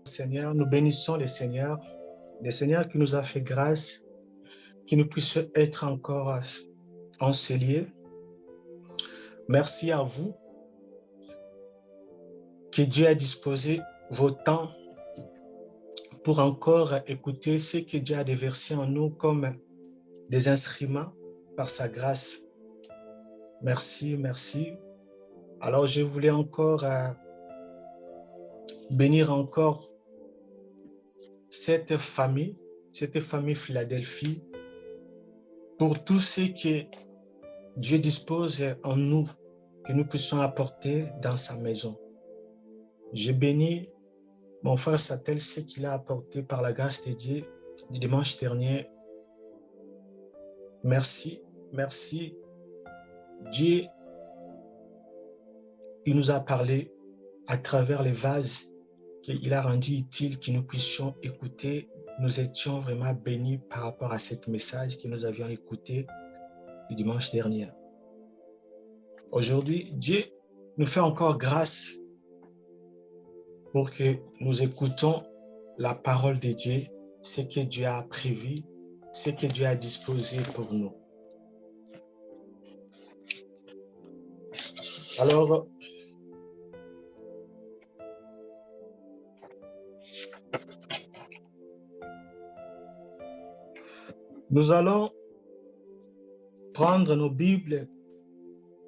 Seigneur, nous bénissons le Seigneur qui nous a fait grâce, qui nous puisse être encore en ce lieu. Merci à vous, que Dieu a disposé vos temps pour encore écouter ce que Dieu a déversé en nous comme des instruments par sa grâce. Merci, merci. Alors je voulais encore bénir encore cette famille Philadelphie, pour tout ce que Dieu dispose en nous, que nous puissions apporter dans sa maison. Je bénis mon frère Satel, ce qu'il a apporté par la grâce de Dieu du dimanche dernier. Merci, merci. Dieu, il nous a parlé à travers les vases qu'il a rendu utile, que nous puissions écouter. Nous étions vraiment bénis par rapport à ce message que nous avions écouté le dimanche dernier. Aujourd'hui, Dieu nous fait encore grâce pour que nous écoutons la parole de Dieu, ce que Dieu a prévu, ce que Dieu a disposé pour nous. Alors, nous allons prendre nos Bibles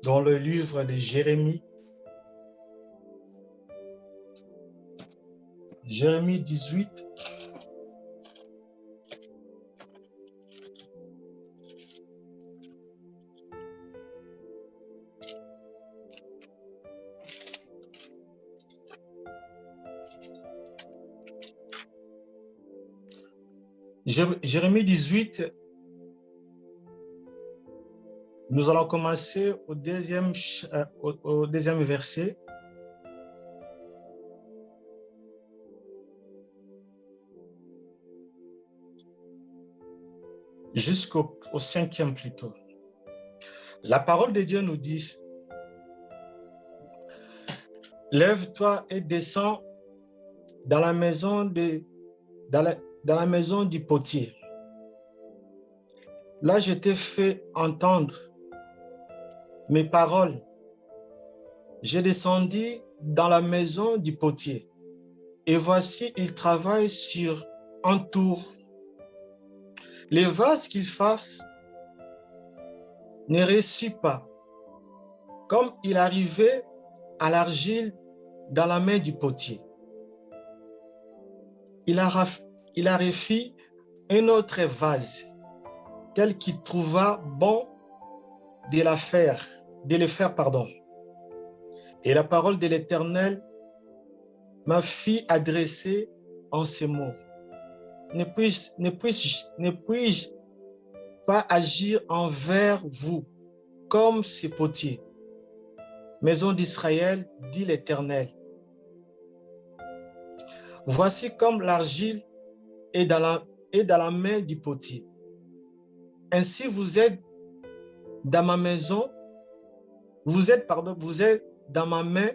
dans le livre de Jérémie. Jérémie 18. Jérémie 18, nous allons commencer au deuxième verset. Jusqu'au cinquième plutôt. La parole de Dieu nous dit: lève-toi et descends dans la maison dans la maison du potier. Là, je t'ai fait entendre mes paroles. J'ai descendu dans la maison du potier, et voici, il travaille sur un tour. Les vases qu'il fasse ne réussit pas, comme il arrivait à l'argile dans la main du potier. Il a refait un autre vase, tel qu'il trouva bon de le faire. Et la parole de l'Éternel m'a fit adresser en ces mots: ne puis-je pas agir envers vous comme ces potiers, maison d'Israël, dit l'Éternel. Voici comme l'argile est dans la main du potier. Ainsi vous êtes dans ma maison, vous êtes dans ma main,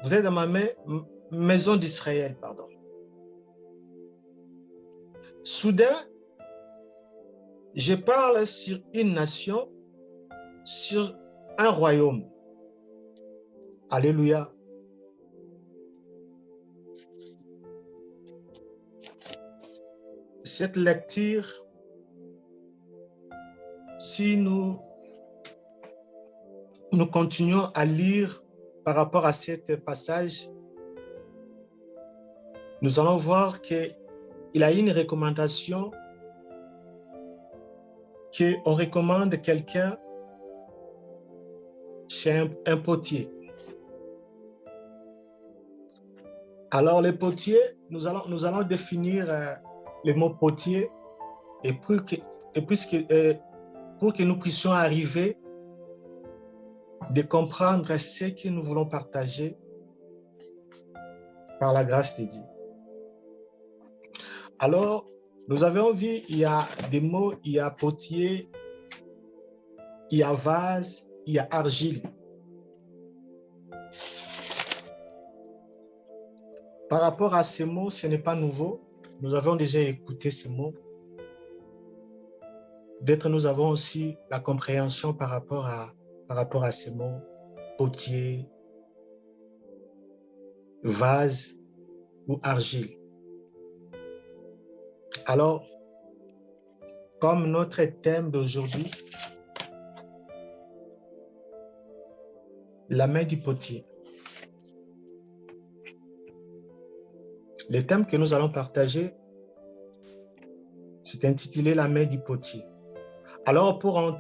vous êtes dans ma main, maison d'Israël, Soudain, je parle sur une nation, sur un royaume. Alléluia. Cette lecture, si nous continuons à lire par rapport à ce passage, nous allons voir qu'il y a une recommandation, qu'on recommande quelqu'un chez un potier. Alors, le potier, nous allons définir le mot potier, et pour que nous puissions arriver de comprendre ce que nous voulons partager par la grâce de Dieu. Alors, nous avons vu, il y a des mots, il y a potier, il y a vase, il y a argile. Par rapport à ces mots, ce n'est pas nouveau. Nous avons déjà écouté ces mots. Peut-être nous avons aussi la compréhension par rapport à ces mots. Potier, vase ou argile. Alors, comme notre thème d'aujourd'hui, la main du potier. Le thème que nous allons partager, c'est intitulé la main du potier. Alors, pour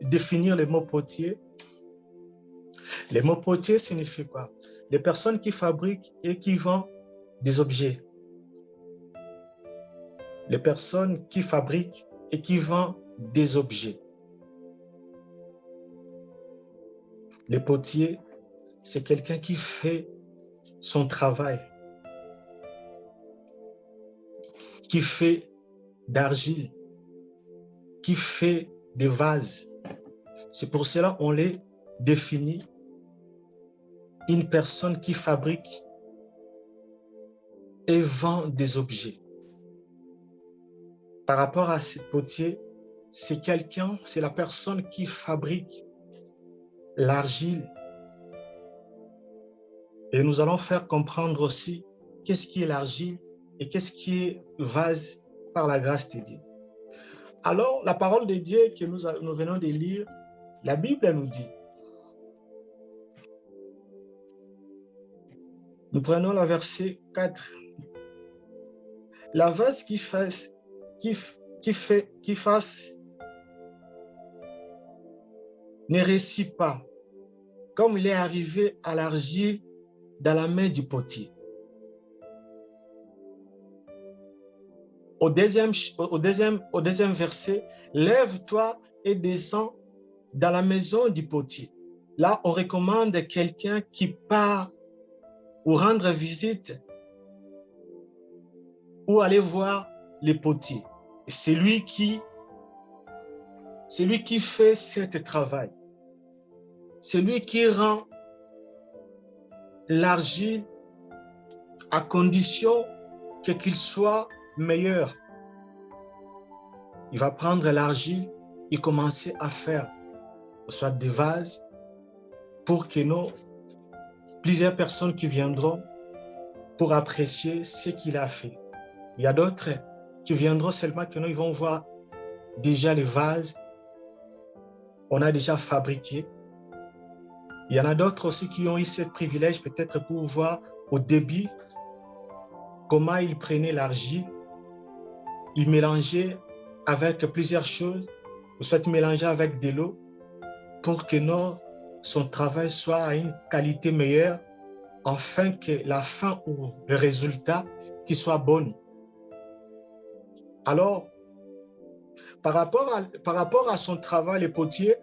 définir le mot potier, le mot potier signifie quoi? Les personnes qui fabriquent et qui vendent des objets. Les personnes qui fabriquent et qui vendent des objets. Le potier, c'est quelqu'un qui fait son travail, qui fait d'argile, qui fait des vases. C'est pour cela qu'on les définit une personne qui fabrique et vend des objets. Par rapport à ce potier, c'est la personne qui fabrique l'argile. Et nous allons faire comprendre aussi qu'est-ce qui est l'argile et qu'est-ce qui est le vase par la grâce de Dieu. Alors, la parole de Dieu que nous venons de lire, la Bible nous dit, nous prenons le verset 4. La vase qui fasse ne réussit pas, comme il est arrivé à l'argile dans la main du potier. Au deuxième verset, lève-toi et descends dans la maison du potier. Là, on recommande quelqu'un qui part ou rendre visite ou aller voir les potiers. C'est lui qui fait ce travail. C'est lui qui rend l'argile à condition qu'il soit meilleur. Il va prendre l'argile et commencer à faire soit des vases pour que plusieurs personnes qui viendront pour apprécier ce qu'il a fait. Il y a d'autres qui viendront seulement que ils vont voir déjà les vases, on a déjà fabriqué. Il y en a d'autres aussi qui ont eu ce privilège peut-être pour voir au début comment ils prenaient l'argile, ils mélangeaient avec plusieurs choses, ou soit mélanger avec de l'eau pour que son travail soit à une qualité meilleure, afin que la fin ou le résultat qui soit bon. Alors, par rapport à son travail, le potier,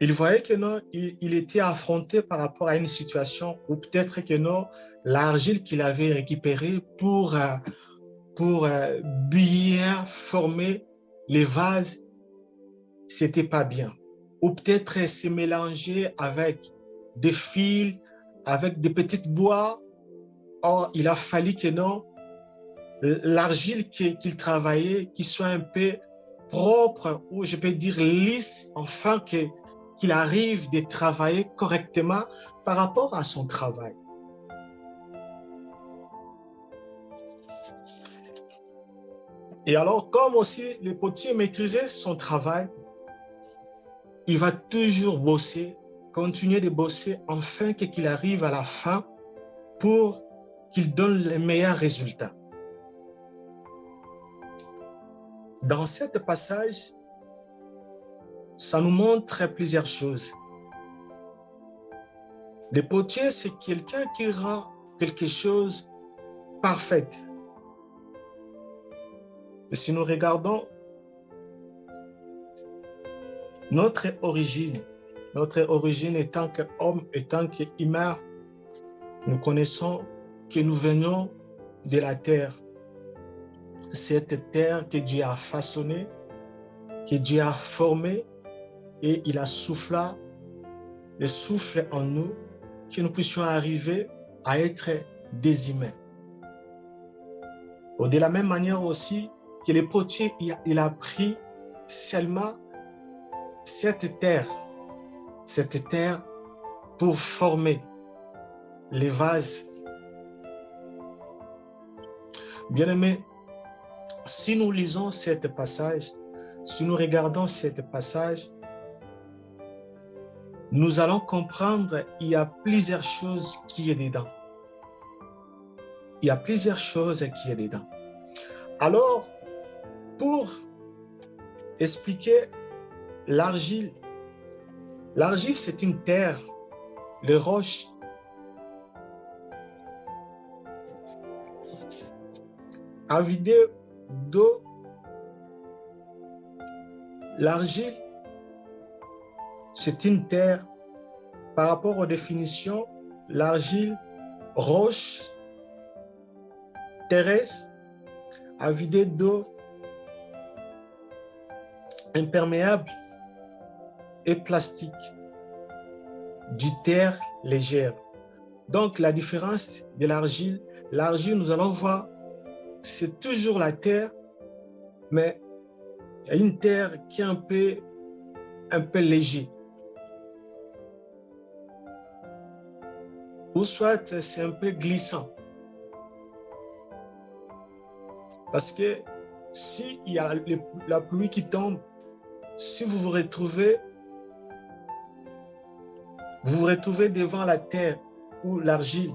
il voyait que il était affronté par rapport à une situation où peut-être que l'argile qu'il avait récupérée pour bien former les vases, c'était pas bien. Ou peut-être se mélanger avec des fils, avec des petites bois. Or, il a fallu que l'argile qu'il travaillait, qu'il soit un peu propre, ou je peux dire lisse, afin qu'il arrive de travailler correctement par rapport à son travail. Et alors, comme aussi le potier maîtrisait son travail, il va toujours bosser, continuer de bosser, afin qu'il arrive à la fin pour qu'il donne les meilleurs résultats. Dans ce passage, ça nous montre plusieurs choses. Le potier, c'est quelqu'un qui rend quelque chose parfait. Et si nous regardons notre origine étant qu'homme, étant qu'humain, nous connaissons que nous venons de la terre. Cette terre que Dieu a façonnée, que Dieu a formée, et il a soufflé le souffle en nous que nous puissions arriver à être des humains. De la même manière aussi que le potier, il a pris seulement cette terre pour former les vases. Bien-aimés, si nous lisons ce passage, si nous regardons ce passage, nous allons comprendre qu'il y a plusieurs choses qui est dedans. Il y a plusieurs choses qui est dedans. Alors, pour expliquer l'argile, l'argile c'est une terre, les roches. Avidé d'eau, l'argile, c'est une terre. Par rapport aux définitions, l'argile, roche, terrestre, avidé d'eau, imperméable et plastique, du terre légère. Donc, la différence de l'argile, nous allons voir, c'est toujours la terre, mais il y a une terre qui est un peu léger. Ou soit c'est un peu glissant. Parce que s'il y a la pluie qui tombe, si vous vous retrouvez devant la terre ou l'argile,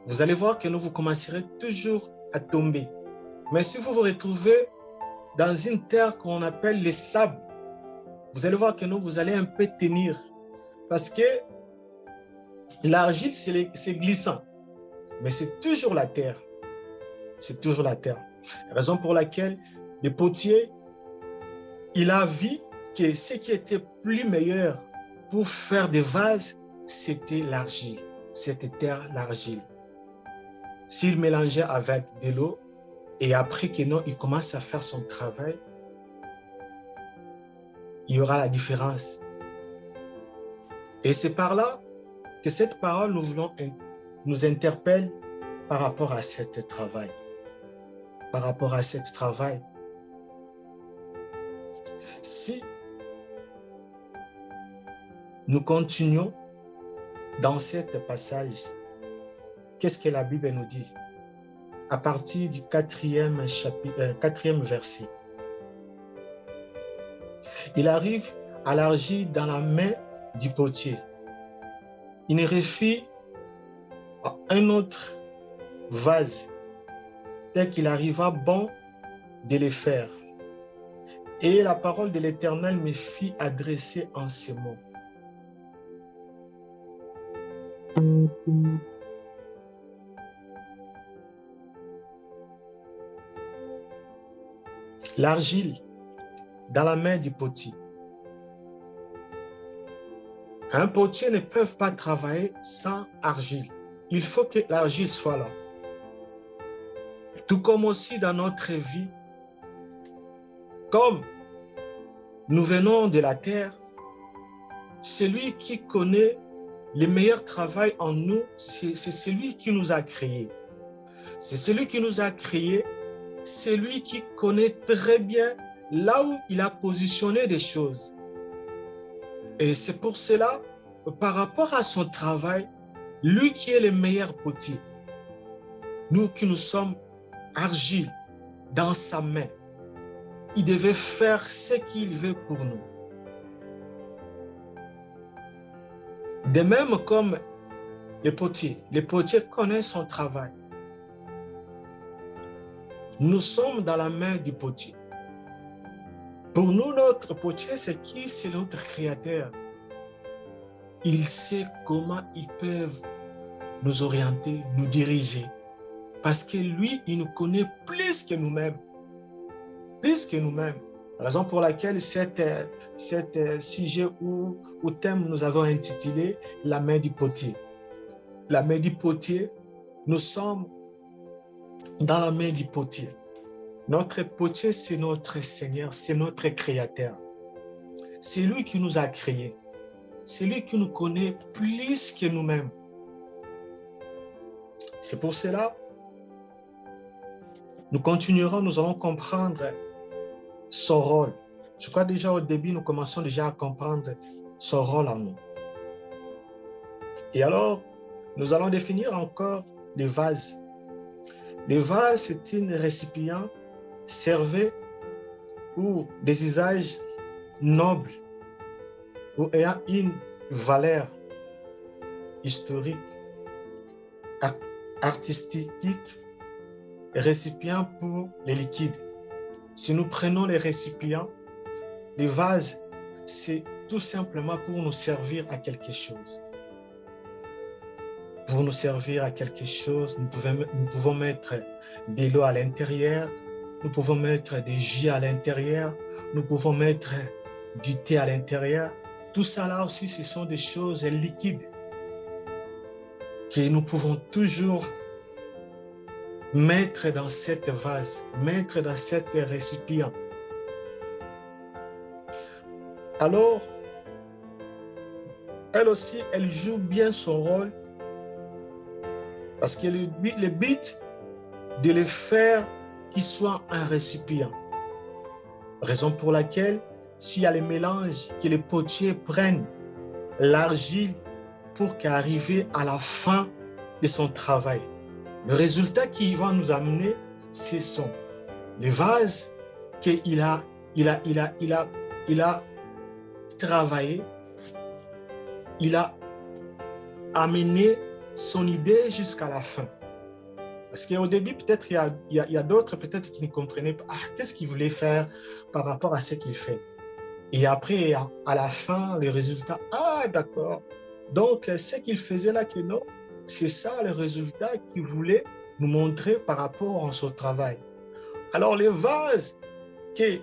vous allez voir que vous commencerez toujours à tomber. Mais si vous vous retrouvez dans une terre qu'on appelle les sables, vous allez voir que vous allez un peu tenir. Parce que l'argile, c'est glissant. Mais c'est toujours la terre. C'est toujours la terre. Raison pour laquelle le potier, il a vu que ce qui était plus meilleur pour faire des vases, c'était l'argile. Cette terre, l'argile. S'il mélangeait avec de l'eau et après que il commence à faire son travail, il y aura la différence. Et c'est par là que cette parole nous interpelle par rapport à ce travail. Par rapport à ce travail. Si nous continuons dans ce passage, qu'est-ce que la Bible nous dit? À partir du 4e verset. Il arrive à l'argile dans la main du potier. Il ne refie à un autre vase tel qu'il arriva bon de les faire. Et la parole de l'Éternel me fit adresser en ces mots. L'argile dans la main du potier. Un potier ne peut pas travailler sans argile. Il faut que l'argile soit là. Tout comme aussi dans notre vie, comme nous venons de la terre, celui qui connaît le meilleur travail en nous, c'est celui qui nous a créés. C'est celui qui nous a créés, celui qui connaît très bien là où il a positionné des choses. Et c'est pour cela, par rapport à son travail, lui qui est le meilleur potier, nous qui nous sommes argile dans sa main, il devait faire ce qu'il veut pour nous. De même comme le potier connaît son travail. Nous sommes dans la main du potier. Pour nous, notre potier, c'est qui? C'est notre créateur. Il sait comment ils peuvent nous orienter, nous diriger. Parce que lui, il nous connaît plus que nous-mêmes. Plus que nous-mêmes. Raison pour laquelle cet sujet ou thème nous avons intitulé « La main du potier ». La main du potier, nous sommes dans la main du potier. Notre potier, c'est notre Seigneur, c'est notre Créateur. C'est lui qui nous a créés. c'est lui qui nous connaît plus que nous-mêmes. C'est pour cela, nous continuerons, nous allons comprendre son rôle. Je crois déjà au début, nous commençons déjà à comprendre son rôle en nous. Et alors, nous allons définir encore les vases. Les vases, c'est un récipient servait ou des usages nobles ou ayant une valeur historique, artistique, récipient pour les liquides. Si nous prenons les récipients, les vases, c'est tout simplement pour nous servir à quelque chose. Pour nous servir à quelque chose, nous pouvons mettre de l'eau à l'intérieur, nous pouvons mettre des jus à l'intérieur, nous pouvons mettre du thé à l'intérieur. Tout ça là aussi, ce sont des choses liquides que nous pouvons toujours mettre dans cette vase, mettre dans cet récipient. Alors, elle aussi, elle joue bien son rôle parce que le but de le faire qu'il soit un récipient. Raison pour laquelle, s'il y a le mélange, que les potiers prennent l'argile pour qu'arriver à la fin de son travail. Le résultat qu'il va nous amener, ce sont les vases qu'il a travaillé, il a amené son idée jusqu'à la fin. Parce qu'au début, peut-être il y a d'autres peut-être qui ne comprenaient pas qu'est-ce qu'il voulait faire par rapport à ce qu'il fait. Et après, à la fin, le résultat, d'accord. Donc, ce qu'il faisait là, que non, c'est ça le résultat qu'il voulait nous montrer par rapport à son travail. Alors, les vases que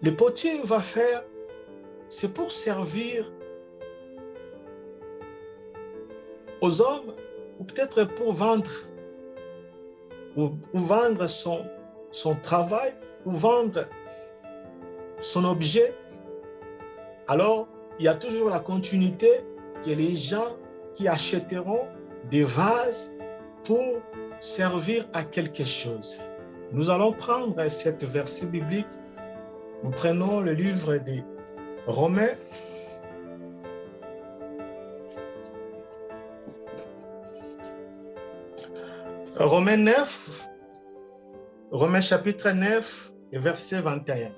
le potier va faire, c'est pour servir aux hommes ou peut-être pour vendre ou vendre son travail ou vendre son objet. Alors, il y a toujours la continuité que les gens qui achèteront des vases pour servir à quelque chose. Nous allons prendre cette verset biblique. Nous prenons le livre des Romains. Romains 9, Romains chapitre 9, verset 21.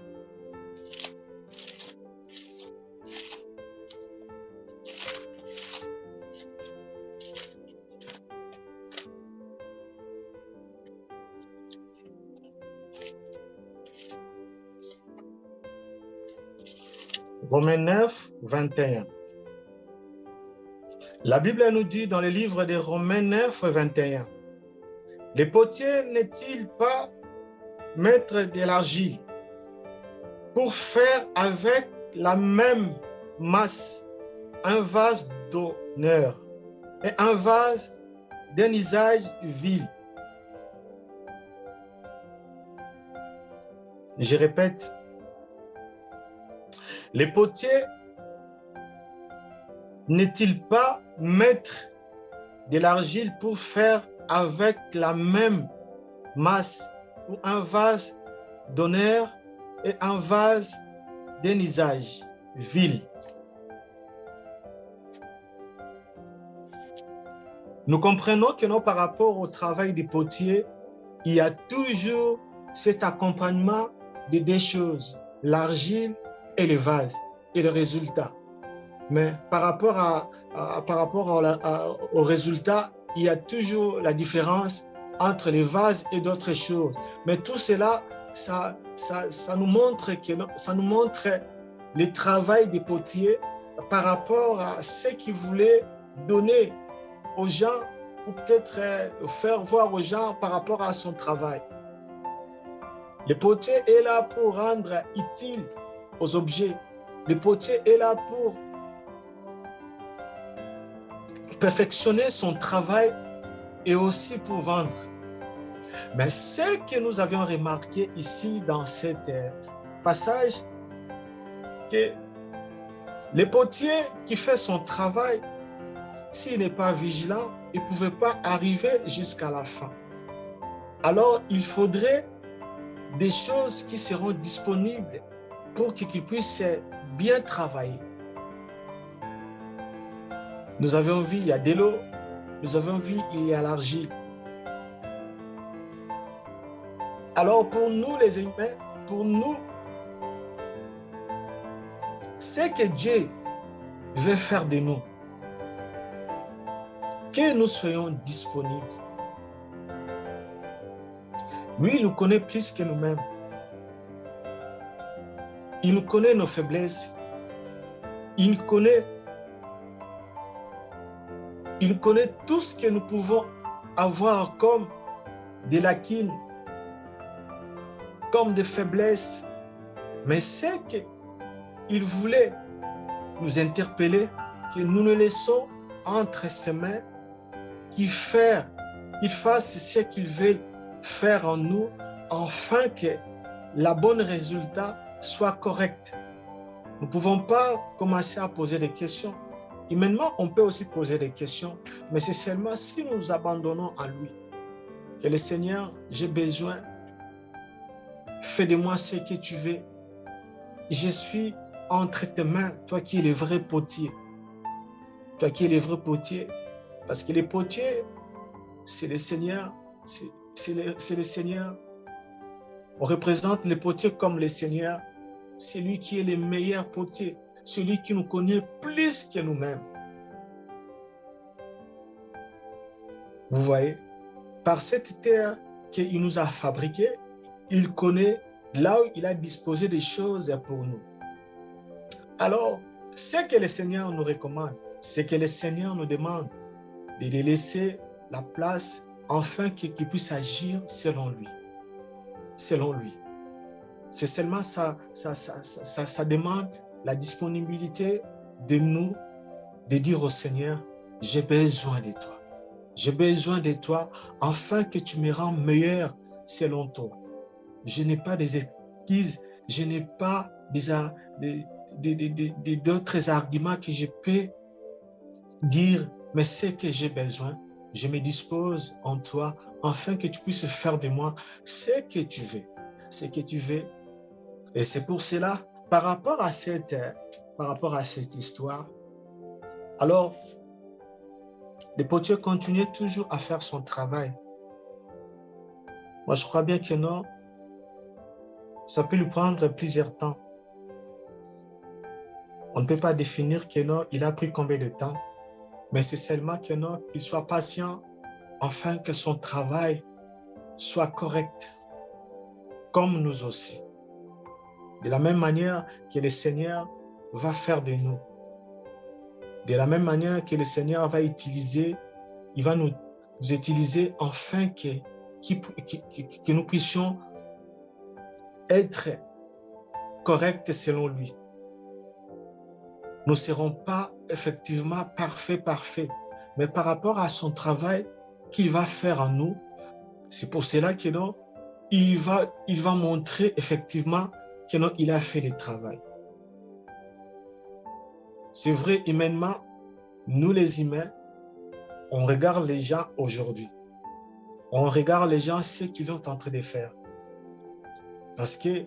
Romains 9, 21. La Bible nous dit dans le livre de Romains 9, 21, le potier n'est-il pas maître de l'argile pour faire avec la même masse un vase d'honneur et un vase d'un usage vil? Je répète, le potier n'est-il pas maître de l'argile pour faire avec la même masse ou un vase d'honneur et un vase d'un usage vil? Nous comprenons que non, par rapport au travail des potiers, il y a toujours cet accompagnement de deux choses, l'argile et le vase, et le résultat. Mais par rapport au résultat, il y a toujours la différence entre les vases et d'autres choses. Mais tout cela, ça nous montre le travail des potiers par rapport à ce qu'ils voulaient donner aux gens ou peut-être faire voir aux gens par rapport à son travail. Le potier est là pour rendre utile aux objets. Le potier est là pour perfectionner son travail et aussi pour vendre. Mais ce que nous avions remarqué ici dans cet passage, que Le potier qui fait son travail, s'il n'est pas vigilant, il ne pouvait pas arriver jusqu'à la fin. Alors, il faudrait des choses qui seront disponibles pour qu'il puisse bien travailler. Nous avons vu, il y a de l'eau, nous avons vu, il y a l'argile. Alors, pour nous les humains, pour nous, c'est que Dieu veut faire de nous, que nous soyons disponibles. Lui, il nous connaît plus que nous-mêmes. Il nous connaît nos faiblesses. Il connaît tout ce que nous pouvons avoir comme des lacunes, comme des faiblesses. Mais c'est qu'il voulait nous interpeller, que nous nous laissons entre ses mains, qu'il fasse ce qu'il veut faire en nous, afin que la bonne résultat soit correct. Nous ne pouvons pas commencer à poser des questions. Humainement, on peut aussi poser des questions, mais c'est seulement si nous nous abandonnons à lui. Que le Seigneur, j'ai besoin, fais de moi ce que tu veux. Je suis entre tes mains, toi qui es le vrai potier. Toi qui es le vrai potier. Parce que les potiers, c'est le Seigneur. C'est le Seigneur. On représente les potiers comme le Seigneur. C'est lui qui est le meilleur potier. Celui qui nous connaît plus que nous-mêmes. Vous voyez, par cette terre qu'il nous a fabriquée, il connaît là où il a disposé des choses pour nous. Alors, ce que le Seigneur nous recommande, ce que le Seigneur nous demande, de lui laisser la place afin qu'il puisse agir selon lui. Selon lui. C'est seulement ça demande la disponibilité de nous, de dire au Seigneur, j'ai besoin de toi. J'ai besoin de toi afin que tu me rends meilleur selon toi. Je n'ai pas des excuses, je n'ai pas d'autres arguments que je peux dire, mais c'est que j'ai besoin. Je me dispose en toi afin que tu puisses faire de moi ce que tu veux. Ce que tu veux. Et c'est pour cela, par rapport à cette histoire, alors, le potier continuait toujours à faire son travail. Moi, je crois bien que non, ça peut lui prendre plusieurs temps. On ne peut pas définir que non, il a pris combien de temps, mais c'est seulement que non, qu'il soit patient afin que son travail soit correct, comme nous aussi. De la même manière que le Seigneur va faire de nous. De la même manière que le Seigneur va utiliser, il va nous utiliser afin que nous puissions être corrects selon lui. Nous ne serons pas effectivement parfaits, mais par rapport à son travail qu'il va faire en nous, c'est pour cela que non, il va montrer effectivement que non, il a fait le travail. C'est vrai, humainement, nous les humains, on regarde les gens aujourd'hui. On regarde les gens ce qu'ils sont en train de faire. Parce que,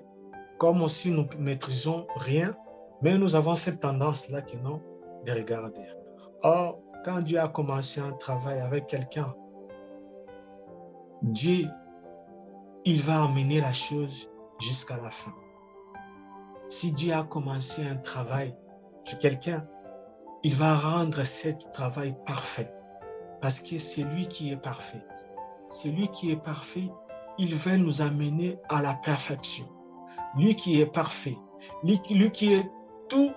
comme aussi nous ne maîtrisons rien, mais nous avons cette tendance-là que non, de regarder. Or, quand Dieu a commencé un travail avec quelqu'un, Dieu, il va amener la chose jusqu'à la fin. Si Dieu a commencé un travail sur quelqu'un, il va rendre ce travail parfait. Parce que c'est lui qui est parfait. C'est lui qui est parfait, il veut nous amener à la perfection. Lui qui est parfait, lui qui est tout,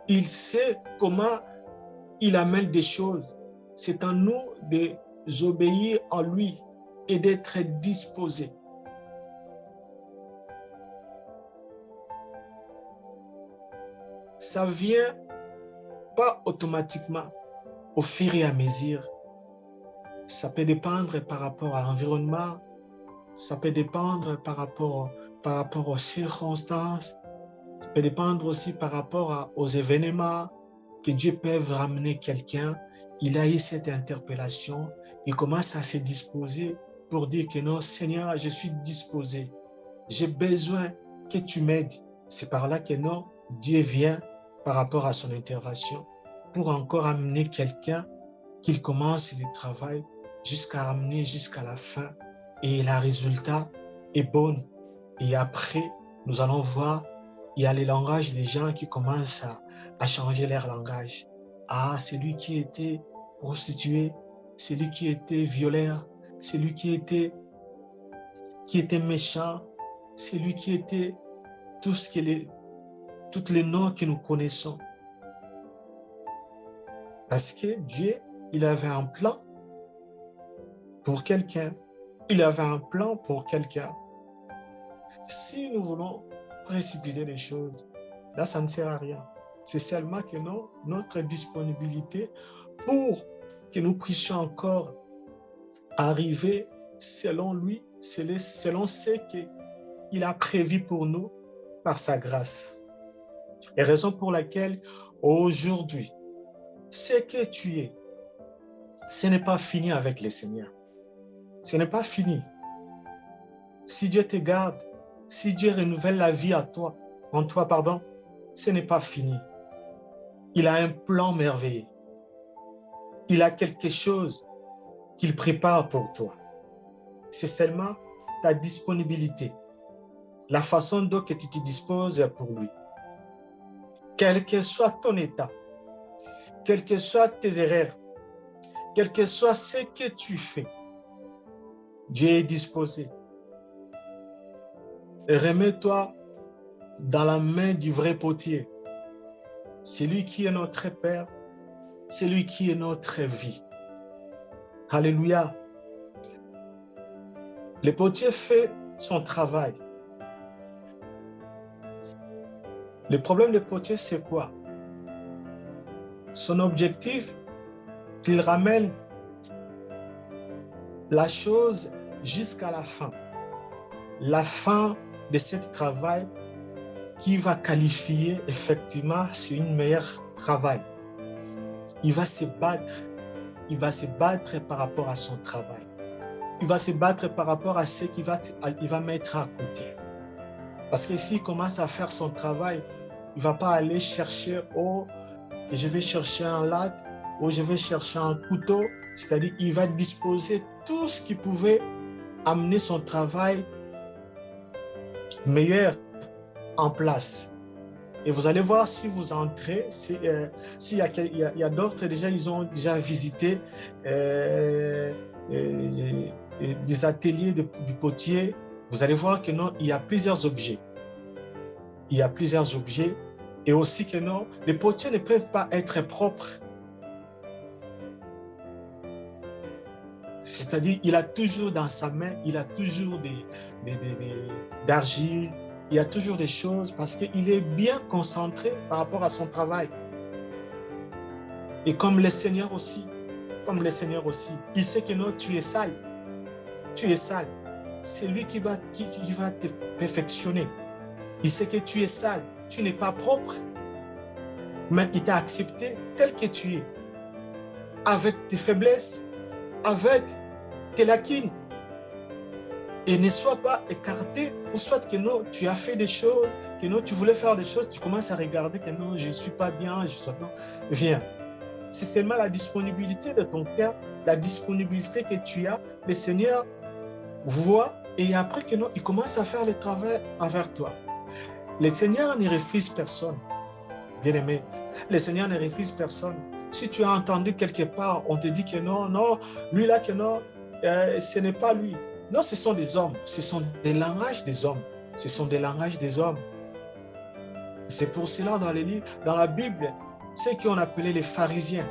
il sait comment il amène des choses. C'est à nous d'obéir en lui et d'être disposés. Ça vient pas automatiquement au fur et à mesure. Ça peut dépendre par rapport à l'environnement, ça peut dépendre par rapport aux circonstances, peut dépendre aussi par rapport aux événements que Dieu peut ramener quelqu'un. Il a eu cette interpellation, il commence à se disposer pour dire que non, Seigneur, je suis disposé. J'ai besoin que tu m'aides. C'est par là que non, Dieu vient par rapport à son intervention pour encore amener quelqu'un qu'il commence le travail jusqu'à ramener jusqu'à la fin. Et le résultat est bon. Et après, nous allons voir, il y a les langages des gens qui commencent à changer leur langage. Ah, celui qui était prostitué, celui qui était violeur, celui qui était méchant, celui qui était tous les noms que nous connaissons. Parce que Dieu, il avait un plan pour quelqu'un. Il avait un plan pour quelqu'un. Si nous voulons précipiter les choses, là, ça ne sert à rien. C'est seulement que notre disponibilité pour que nous puissions encore arriver selon lui, selon ce qu'il a prévu pour nous par sa grâce. Et raison pour laquelle aujourd'hui, ce que tu es, ce n'est pas fini avec le Seigneur. Ce n'est pas fini. Si Dieu te garde, si Dieu renouvelle la vie en toi, ce n'est pas fini. Il a un plan merveilleux. Il a quelque chose qu'il prépare pour toi. C'est seulement ta disponibilité, la façon dont tu te disposes pour lui. Quel que soit ton état, quelles que soient tes erreurs, quel que soit ce que tu fais, Dieu est disposé. Remets-toi dans la main du vrai potier. C'est lui qui est notre Père, c'est lui qui est notre vie. Alléluia. Le potier fait son travail. Le problème du potier, c'est quoi? Son objectif, qu'il ramène la chose jusqu'à la fin. La fin de ce travail qui va qualifier effectivement sur une meilleure travail. Il va se battre par rapport à son travail. Il va se battre par rapport à ce qu'il va mettre à côté. Parce que s'il commence à faire son travail, il ne va pas aller chercher, je vais chercher un latte, ou je vais chercher un couteau. C'est-à-dire qu'il va disposer tout ce qui pouvait amener son travail meilleur en place. Et vous allez voir si vous entrez, s'il y a d'autres déjà, ils ont déjà visité des ateliers du potier. Vous allez voir que non, il y a plusieurs objets. Il y a plusieurs objets et aussi que non, les potiers ne peuvent pas être propres. C'est-à-dire, il a toujours dans sa main, il a toujours d'argile, il y a toujours des choses parce qu'il est bien concentré par rapport à son travail. Et comme le Seigneur aussi, il sait que non, tu es sale. Tu es sale. C'est lui qui va te perfectionner. Il sait que tu es sale, tu n'es pas propre, mais il t'a accepté tel que tu es, avec tes faiblesses, avec tes lacunes. Et ne sois pas écarté, ou soit que non, tu as fait des choses, que non, tu voulais faire des choses, tu commences à regarder que non, je ne suis pas bien, non, viens. C'est seulement la disponibilité de ton cœur, la disponibilité que tu as, le Seigneur voit, et après que non, il commence à faire le travail envers toi. Le Seigneur ne refuse personne, bien-aimé. Le Seigneur ne refuse personne. Si tu as entendu quelque part, on te dit que non, lui là que non, ce n'est pas lui. Non, ce sont des hommes. Ce sont des langages des hommes. Ce sont des langages des hommes. C'est pour cela dans les livres, dans la Bible, ceux qu'on appelait les pharisiens,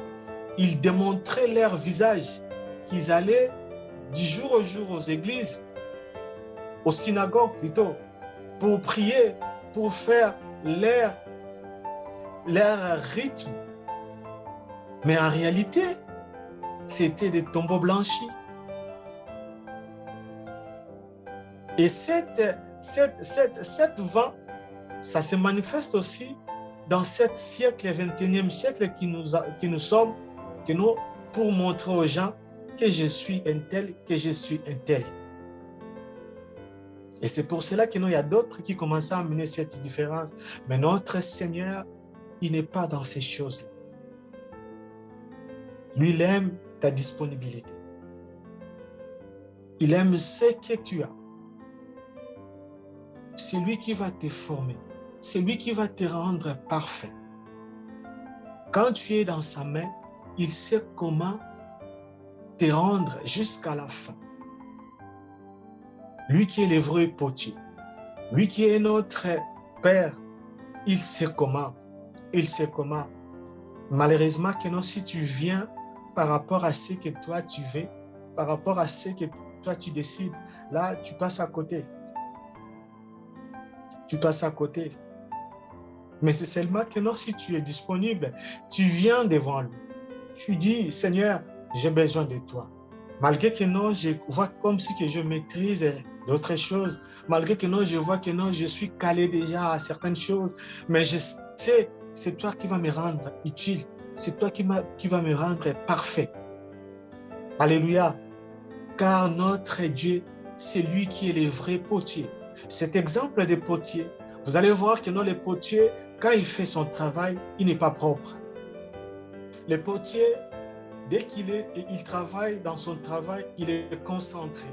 ils démontraient leur visage, qu'ils allaient du jour au jour aux églises, aux synagogues plutôt, pour prier, pour faire leur rythme. Mais en réalité, c'était des tombeaux blanchis. Et cette vent, ça se manifeste aussi dans ce siècle, 21e siècle qui nous sommes, que nous, pour montrer aux gens que je suis un tel, que je suis un tel. Et c'est pour cela qu'il y a d'autres qui commencent à amener cette différence. Mais notre Seigneur, il n'est pas dans ces choses-là. Lui, il aime ta disponibilité. Il aime ce que tu as. C'est lui qui va te former. C'est lui qui va te rendre parfait. Quand tu es dans sa main, il sait comment te rendre jusqu'à la fin. Lui qui est le vrai potier, lui qui est notre Père, il sait comment. Il sait comment. Malheureusement que non, si tu viens par rapport à ce que toi tu veux, par rapport à ce que toi tu décides, là tu passes à côté. Tu passes à côté. Mais c'est seulement que non, si tu es disponible, tu viens devant lui. Tu dis, Seigneur, j'ai besoin de toi. Malgré que non, je vois comme si que je maîtrise d'autres choses. Malgré que non, je vois que non, je suis calé déjà à certaines choses. Mais je sais, c'est toi qui vas me rendre utile. C'est toi qui va me rendre parfait. Alléluia. Car notre Dieu, c'est lui qui est le vrai potier. Cet exemple de potier, vous allez voir que non, le potier, quand il fait son travail, il n'est pas propre. Le potier, dès qu'il travaille dans son travail, il est concentré.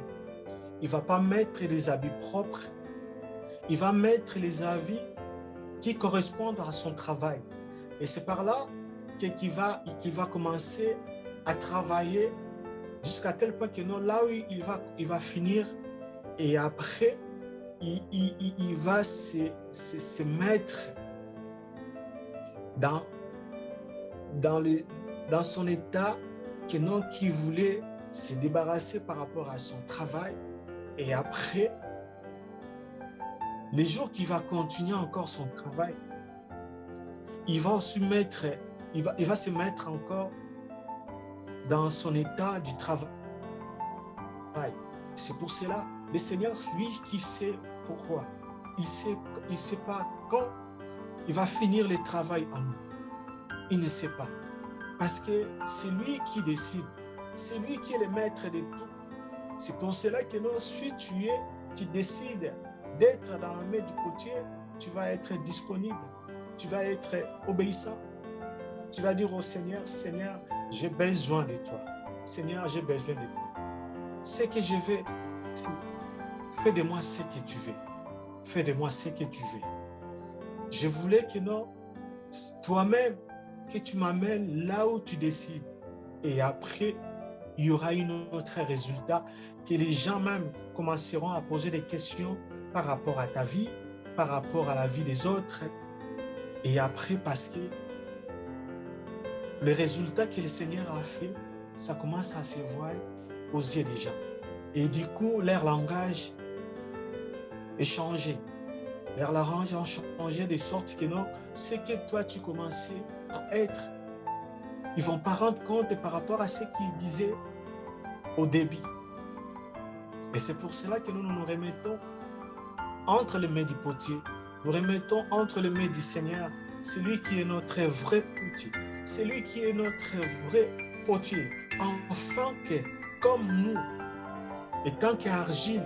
Il ne va pas mettre des habits propres. Il va mettre les habits qui correspondent à son travail. Et c'est par là qu'il va commencer à travailler jusqu'à tel point que non, là où il va finir, et après, il va se mettre dans son état que non, qui voulait se débarrasser par rapport à son travail. Et après, les jours qu'il va continuer encore son travail, il va se mettre encore dans son état du travail. C'est pour cela, le Seigneur, lui qui sait pourquoi, il sait pas quand il va finir le travail en nous. Il ne sait pas. Parce que c'est lui qui décide. C'est lui qui est le maître de tout. C'est pour cela que non, si tu décides d'être dans la main du potier, tu vas être disponible. Tu vas être obéissant. Tu vas dire au Seigneur, Seigneur, j'ai besoin de toi. Seigneur, j'ai besoin de toi. Ce que je veux, fais de moi ce que tu veux. Fais de moi ce que tu veux. Je voulais que non, toi-même, que tu m'amènes là où tu décides. Et après, il y aura un autre résultat, que les gens même commenceront à poser des questions par rapport à ta vie, par rapport à la vie des autres. Et après, parce que le résultat que le Seigneur a fait, ça commence à se voir aux yeux des gens. Et du coup, leur langage est changé. Leur langage a changé de sorte que non, ce que toi tu commençais à être, ils ne vont pas rendre compte par rapport à ce qu'ils disaient au début. Et c'est pour cela que nous nous remettons entre les mains du potier. Nous remettons entre les mains du Seigneur, celui qui est notre vrai potier. Celui qui est notre vrai potier. Afin que, comme nous, étant qu'argile,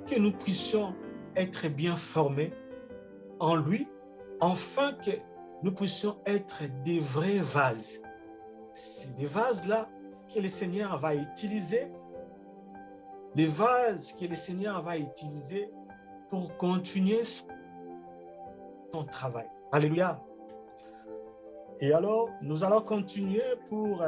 que nous puissions être bien formés en lui, afin que nous puissions être des vrais vases. C'est des vases-là que le Seigneur va utiliser, des vases que le Seigneur va utiliser pour continuer son travail. Alléluia. Et alors, nous allons continuer pour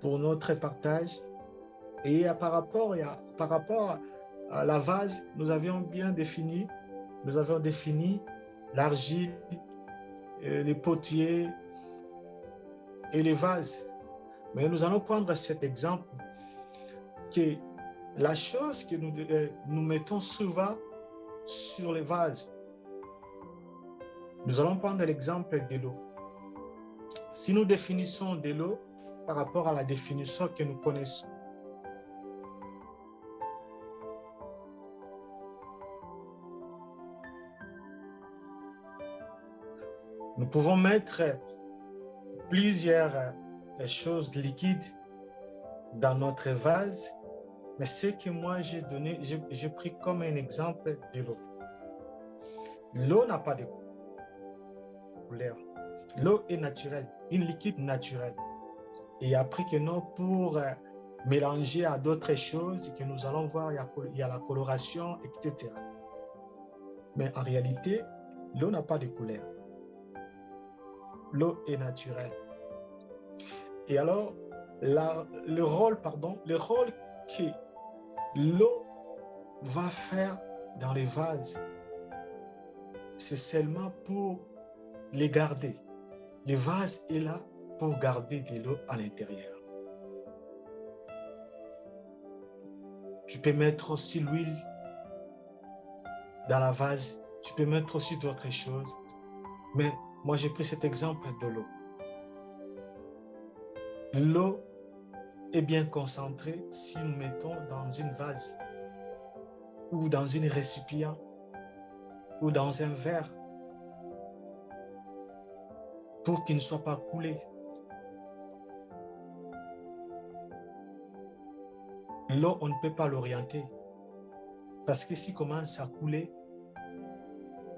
notre partage. Et par rapport à la vase, nous avions défini l'argile, les potiers et les vases. Mais nous allons prendre cet exemple que la chose que nous mettons souvent sur les vases. Nous allons prendre l'exemple de l'eau. Si nous définissons de l'eau par rapport à la définition que nous connaissons, Nous pouvons mettre plusieurs choses liquides dans notre vase, mais ce que moi j'ai pris comme un exemple de l'eau. L'eau n'a pas de couleur. L'eau est naturelle, une liquide naturelle. Et après que nous, pour mélanger à d'autres choses que nous allons voir, il y a la coloration, etc. Mais en réalité, l'eau n'a pas de couleur. L'eau est naturelle. Et alors, le rôle que l'eau va faire dans les vases, c'est seulement pour les garder. Le vase est là pour garder de l'eau à l'intérieur. Tu peux mettre aussi l'huile dans la vase, tu peux mettre aussi d'autres choses. Mais moi, j'ai pris cet exemple de l'eau. L'eau est bien concentrée si nous mettons dans une vase ou dans une récipient ou dans un verre pour qu'il ne soit pas coulé. L'eau, on ne peut pas l'orienter parce que s'il commence à couler,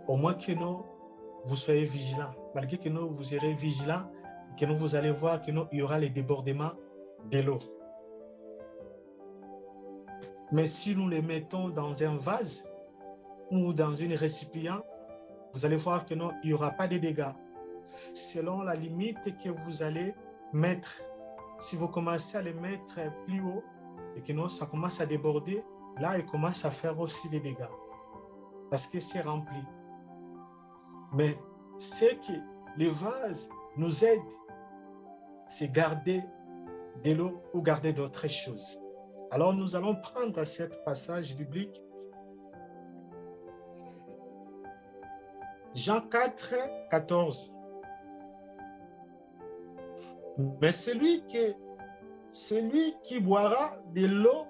au moins que vous soyez vigilants, malgré que vous serez vigilants, que vous allez voir qu'il y aura les débordements de l'eau. Mais si nous les mettons dans un vase ou dans une récipient, vous allez voir qu'il n'y aura pas de dégâts. Selon la limite que vous allez mettre, si vous commencez à les mettre plus haut et que ça commence à déborder, là, il commence à faire aussi des dégâts parce que c'est rempli. Mais ce que les vases nous aident, c'est garder de l'eau ou garder d'autres choses. Alors, nous allons prendre cet passage biblique. Jean 4, 14. Mais celui qui boira de l'eau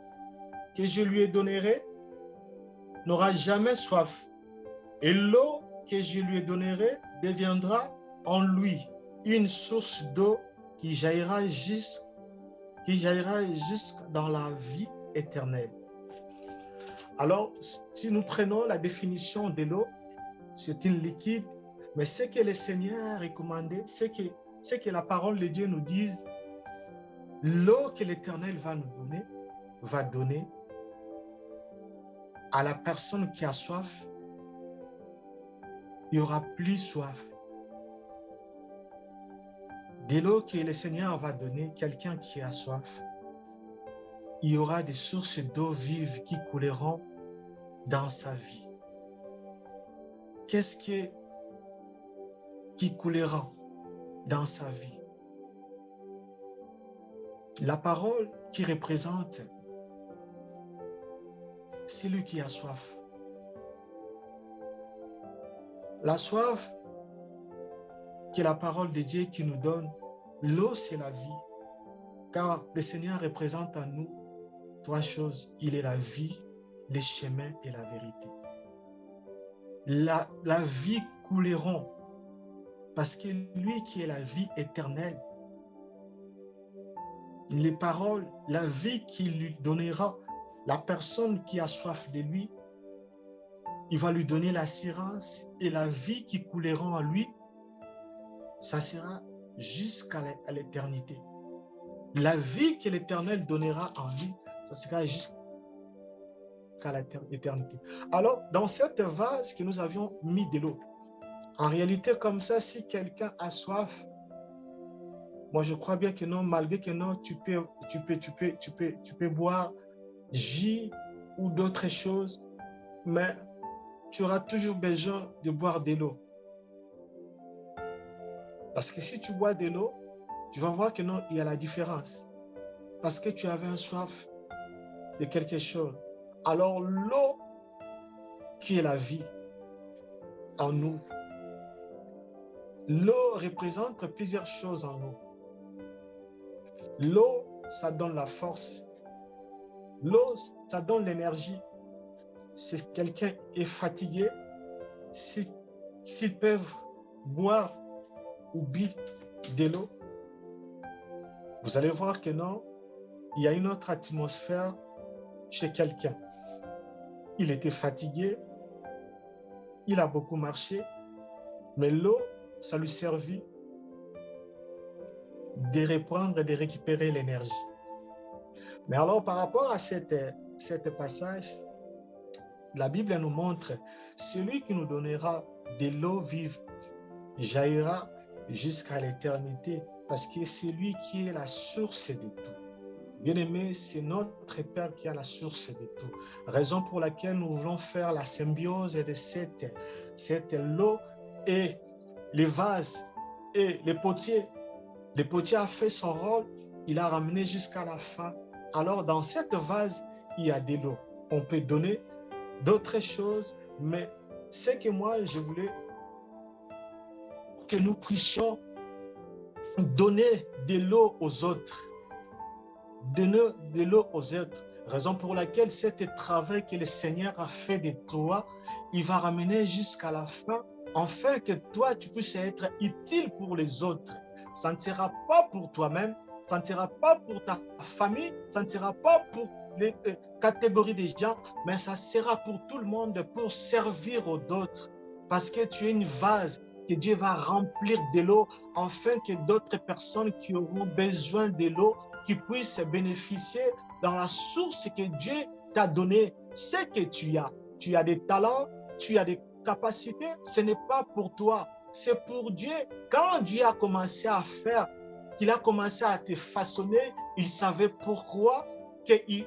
que je lui donnerai n'aura jamais soif. Et l'eau que je lui donnerai deviendra en lui une source d'eau qui jaillira jusque dans la vie éternelle. Alors, si nous prenons la définition de l'eau, c'est une liquide, mais ce que le Seigneur a recommandé, c'est que la parole de Dieu nous dise, l'eau que l'Éternel va donner à la personne qui a soif, il n'y aura plus soif. De l'eau que le Seigneur va donner, quelqu'un qui a soif, il y aura des sources d'eau vive qui couleront dans sa vie. Qu'est-ce qui coulera dans sa vie? La parole qui représente celui qui a soif. La soif, qui est la parole de Dieu qui nous donne, l'eau c'est la vie, car le Seigneur représente en nous trois choses. Il est la vie, le chemin et la vérité. La vie couleront parce que lui qui est la vie éternelle, les paroles, la vie qu'il lui donnera, la personne qui a soif de lui, il va lui donner l'assurance et la vie qui coulera en lui, ça sera jusqu'à l'éternité. La vie que l'Éternel donnera en lui, ça sera jusqu'à l'éternité. Alors, dans cette vase que nous avions mis de l'eau, en réalité, comme ça, si quelqu'un a soif, moi je crois bien que non, malgré que non, tu peux boire jus ou d'autres choses, mais tu auras toujours besoin de boire de l'eau. Parce que si tu bois de l'eau, tu vas voir que non, il y a la différence. Parce que tu avais un soif de quelque chose. Alors l'eau qui est la vie en nous, l'eau représente plusieurs choses en nous. L'eau, ça donne la force. L'eau, ça donne l'énergie. Si quelqu'un est fatigué, s'ils peuvent boire ou bu de l'eau, vous allez voir que non, il y a une autre atmosphère chez quelqu'un. Il était fatigué, il a beaucoup marché, mais l'eau, ça lui servit de reprendre et de récupérer l'énergie. Mais alors, par rapport à cet passage, la Bible nous montre, celui qui nous donnera de l'eau vive jaillira jusqu'à l'éternité, parce que c'est lui qui est la source de tout. Bien-aimé, c'est notre Père qui a la source de tout. Raison pour laquelle nous voulons faire la symbiose de cette eau et les vases et les potiers. Le potier a fait son rôle, il a ramené jusqu'à la fin. Alors, dans cette vase, il y a de l'eau. On peut donner d'autres choses, mais ce que moi, je voulais que nous puissions donner de l'eau aux autres. Donner de l'eau aux autres. Raison pour laquelle cet travail que le Seigneur a fait de toi, il va ramener jusqu'à la fin, afin que toi, tu puisses être utile pour les autres. Ça ne sera pas pour toi-même, ça ne sera pas pour ta famille, ça ne sera pas pour les catégories des gens, mais ça sera pour tout le monde, pour servir aux autres. Parce que tu es une vase que Dieu va remplir de l'eau, afin que d'autres personnes qui auront besoin de l'eau, qui puissent bénéficier dans la source que Dieu t'a donnée. Ce que tu as. Tu as des talents, tu as des capacités, ce n'est pas pour toi, c'est pour Dieu. Quand Dieu a commencé à faire, qu'il a commencé à te façonner, il savait pourquoi qu'il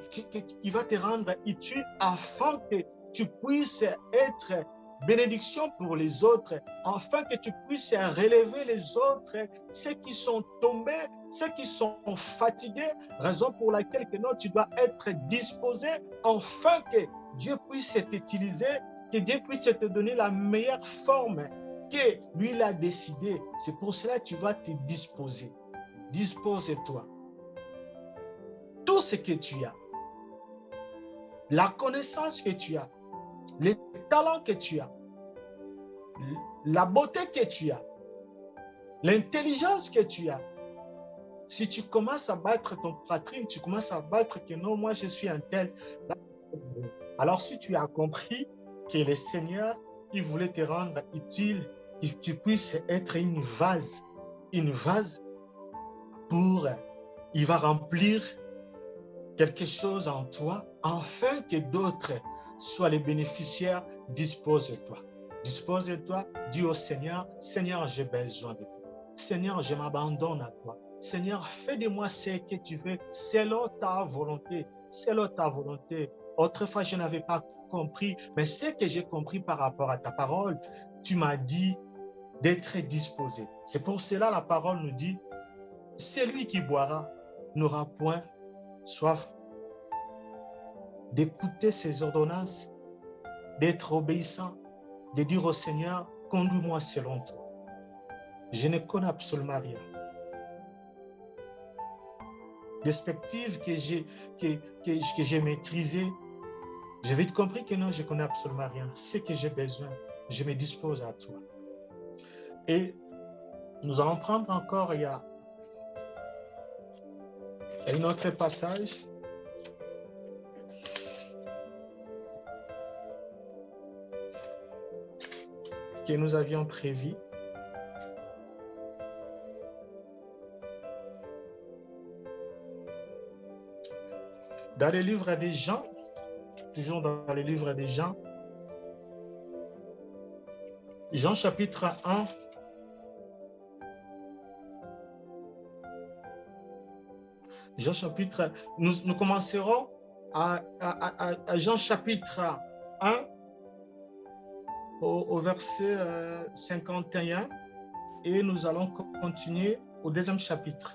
va te rendre utile afin que tu puisses être bénédiction pour les autres, afin que tu puisses relever les autres, ceux qui sont tombés, ceux qui sont fatigués, raison pour laquelle que non, tu dois être disposé, afin que Dieu puisse t'utiliser, que Dieu puisse te donner la meilleure forme que lui il a décidé. C'est pour cela que tu vas te disposer. Dispose-toi. Tout ce que tu as, la connaissance que tu as, les talents que tu as, la beauté que tu as, l'intelligence que tu as. Si tu commences à battre ton poitrine, tu commences à battre que non, moi je suis un tel. Alors si tu as compris que le Seigneur, il voulait te rendre utile, que tu puisses être une vase pour, il va remplir quelque chose en toi, afin que d'autres soient les bénéficiaires. Dispose-toi. Dispose-toi, dis au Seigneur, Seigneur, j'ai besoin de toi. Seigneur, je m'abandonne à toi. Seigneur, fais de moi ce que tu veux, selon ta volonté, selon ta volonté. Autrefois, je n'avais pas compris, mais ce que j'ai compris par rapport à ta parole, tu m'as dit d'être disposé. C'est pour cela la parole nous dit, celui qui boira n'aura point soif, d'écouter ses ordonnances, d'être obéissant, de dire au Seigneur, conduis-moi selon toi. Je ne connais absolument rien. Perspective que j'ai maîtrisée, j'ai vite compris que non, je ne connais absolument rien. Ce que j'ai besoin, je me dispose à toi. Et nous allons prendre encore, il y a un autre passage. Que nous avions prévu. Dans le livre des Jean, toujours dans le livre des Jean, Jean chapitre 1, Jean chapitre, nous commencerons à Jean chapitre 1 au verset 51 et nous allons continuer au deuxième chapitre.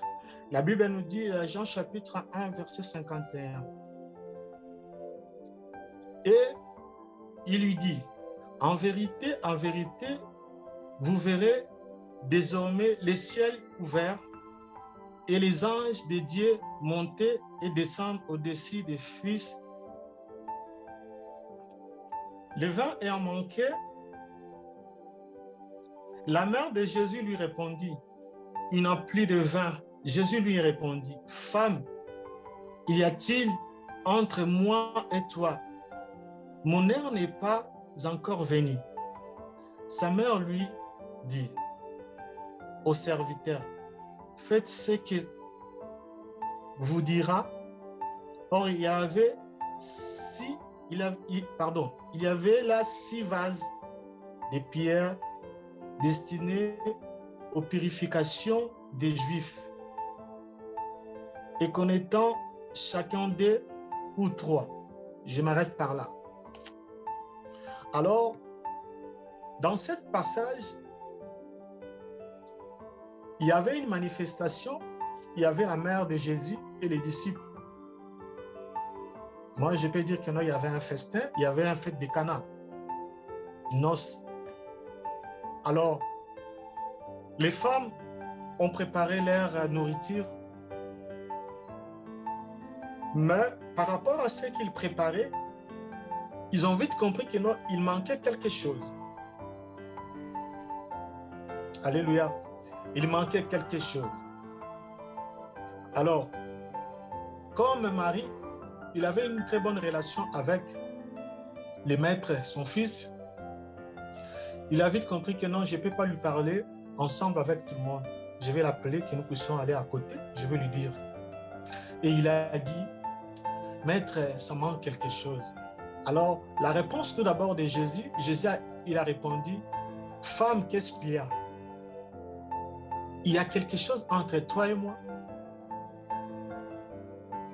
La Bible nous dit, Jean chapitre 1, verset 51. Et il lui dit, en vérité, vous verrez désormais les ciels ouverts et les anges de Dieu monter et descendre au-dessus des fils. Le vin ayant manqué, La mère de Jésus lui répondit, il n'a plus de vin. Jésus lui répondit, femme, y a-t-il entre moi et toi? Mon heure n'est pas encore venue. Sa mère lui dit au serviteur, faites ce qu'il vous dira. Or, il y avait là 6 vases de pierre destinés aux purifications des Juifs. Et connaissant chacun d'eux ou 3. Je m'arrête par là. Alors, dans ce passage, il y avait une manifestation, il y avait la mère de Jésus et les disciples. Moi, je peux dire qu'il y avait un festin, il y avait un fête de Cana, noces. Alors, les femmes ont préparé leur nourriture, mais par rapport à ce qu'ils préparaient, ils ont vite compris qu'il manquait quelque chose. Alléluia. Il manquait quelque chose. Alors, comme Marie, il avait une très bonne relation avec le maître, son fils, il a vite compris que non, je ne peux pas lui parler ensemble avec tout le monde. Je vais l'appeler, que nous puissions aller à côté, je vais lui dire. Et il a dit, maître, ça manque quelque chose. Alors, la réponse tout d'abord de Jésus, il a répondu, femme, qu'est-ce qu'il y a? Il y a quelque chose entre toi et moi.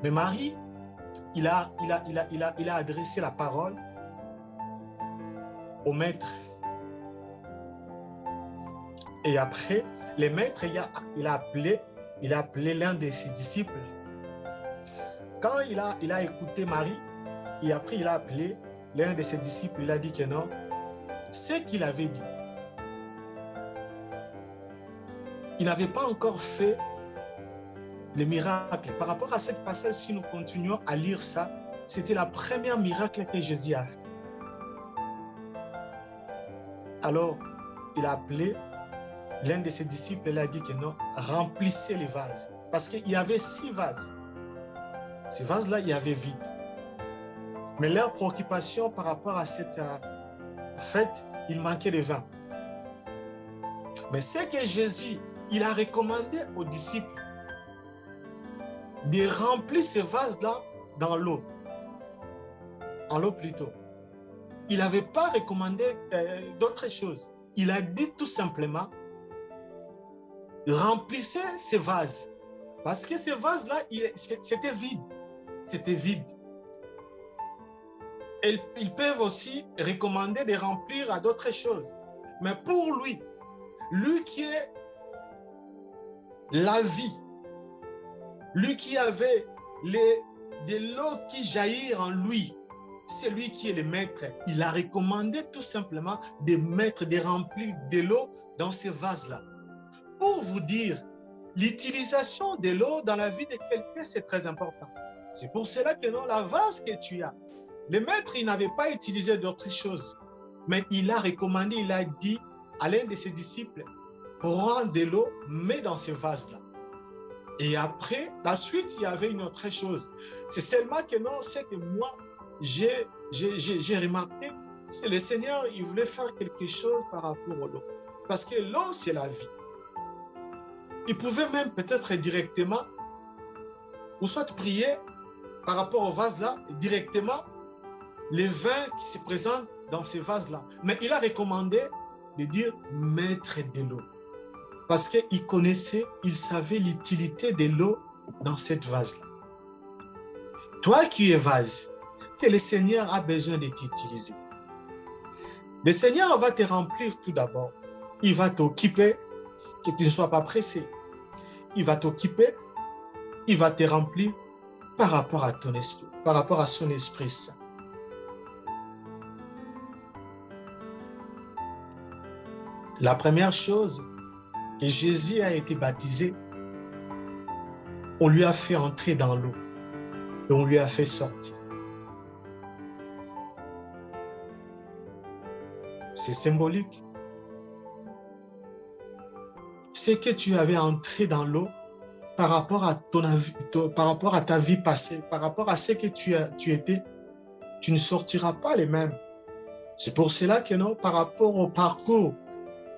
Mais Marie, il a adressé la parole au maître. Et après, le maître, il a appelé l'un de ses disciples. Quand il a écouté Marie, et après il a appelé l'un de ses disciples, il a dit que non, ce qu'il avait dit, il n'avait pas encore fait le miracle. Par rapport à cette passage, si nous continuons à lire ça, c'était la première miracle que Jésus a fait. Alors, il a appelé l'un de ses disciples, il a dit que non, remplissez les vases. Parce qu'il y avait 6 vases. Ces vases-là, il y avait vide. Mais leur préoccupation par rapport à cette fête, il manquait de vin. Mais ce que Jésus, il a recommandé aux disciples, de remplir ces vases-là dans l'eau. En l'eau plutôt. Il n'avait pas recommandé d'autres choses. Il a dit tout simplement, remplissez ces vases. Parce que ces vases-là, c'était vide. C'était vide. Et ils peuvent aussi recommander de remplir à d'autres choses. Mais pour lui qui est la vie, lui qui avait de l'eau qui jaillit en lui, c'est lui qui est le maître. Il a recommandé tout simplement de remplir de l'eau dans ces vases-là. Pour vous dire, l'utilisation de l'eau dans la vie de quelqu'un, c'est très important. C'est pour cela que dans la vase que tu as, le maître, il n'avait pas utilisé d'autres choses, mais il a recommandé, il a dit à l'un de ses disciples, prends de l'eau, mets dans ce vase-là. Et après, la suite, il y avait une autre chose. C'est seulement que non, c'est que moi, j'ai remarqué, c'est le Seigneur, il voulait faire quelque chose par rapport à l'eau. Parce que l'eau, c'est la vie. Il pouvait même peut-être directement, ou soit prier par rapport au vase-là, directement, les vins qui se présentent dans ces vases-là. Mais il a recommandé de dire mettre de l'eau. Parce qu'il connaissait, il savait l'utilité de l'eau dans cette vase-là. Toi qui es vase, que le Seigneur a besoin de t'utiliser. Le Seigneur va te remplir tout d'abord. Il va t'occuper, que tu ne sois pas pressé. Il va t'occuper, il va te remplir par rapport à ton esprit, par rapport à son Esprit Saint. La première chose, que Jésus a été baptisé, on lui a fait entrer dans l'eau et on lui a fait sortir. C'est symbolique. ce que tu avais entré dans l'eau par rapport à par rapport à ta vie passée, par rapport à ce que tu étais, tu ne sortiras pas les mêmes. C'est pour cela que non, par rapport au parcours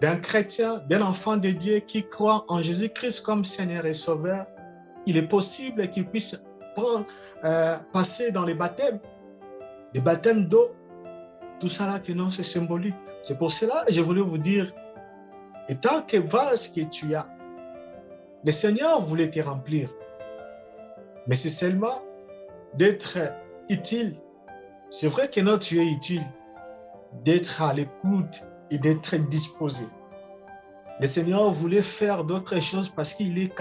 d'un chrétien, d'un enfant de Dieu qui croit en Jésus-Christ comme Seigneur et Sauveur, il est possible qu'il puisse passer dans les baptêmes, des baptêmes d'eau. Tout ça là que non, c'est symbolique. C'est pour cela que je voulais vous dire, et tant que vase que tu as, le Seigneur voulait te remplir. Mais c'est seulement d'être utile. C'est vrai que non, tu es utile, d'être à l'écoute et d'être disposé. Le Seigneur voulait faire d'autres choses parce qu'il est,